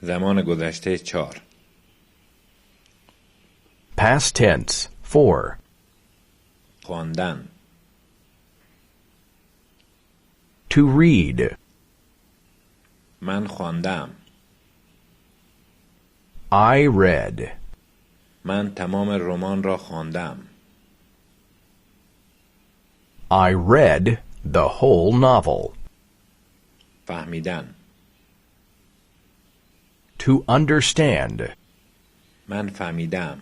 زمان گذشته 4. Past tense 4. خواندن. To read. من خواندم. I read. من تمام رمان را خواندم. I read the whole novel. فهمیدن. To understand. من فهمیدم.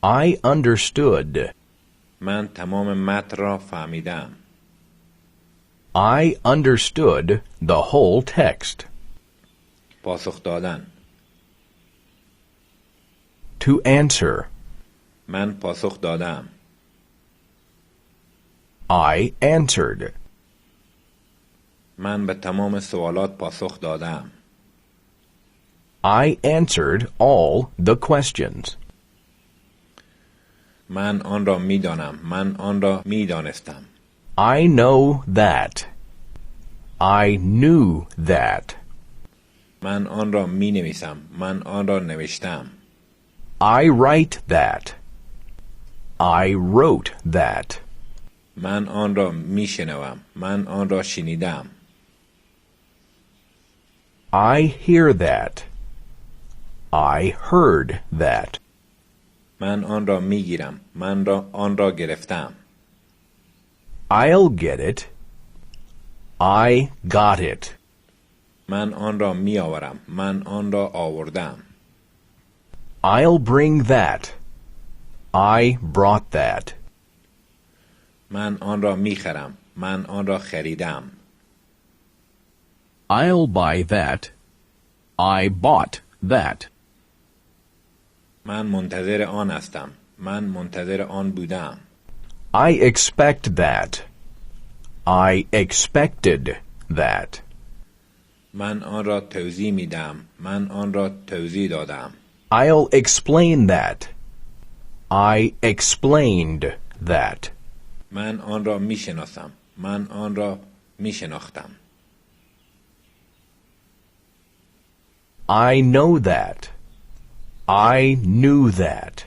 I understood. من تمام متن را فهمیدم. I understood the whole text. پاسخ دادن. To answer. من پاسخ دادم. I answered. من به تمام سوالات پاسخ دادم. I answered all the questions. من آن را می‌دانم. من آن را می‌دانستم. I know that. I knew that. من آن را می‌نویسم. من آن را نوشتم. I write that. I wrote that. من آن را می‌شنوم. من آن را شنیدم. I hear that. I heard that. من آن را می‌گیرم. من آن را گرفتم. I'll get it. I got it. من آن را می‌آورم. من آن را آوردم. I'll bring that. I brought that. من آن را می‌خرم. من آن را خریدم. I'll buy that. I bought that. من منتظر آن هستم. من منتظر آن بودم. I expect that. I expected that. من آن را توضیح میدم. من آن را توضیح دادم. I'll explain that. I explained that. من آن را میشناسم. من آن را میشناختم. I know that. I knew that.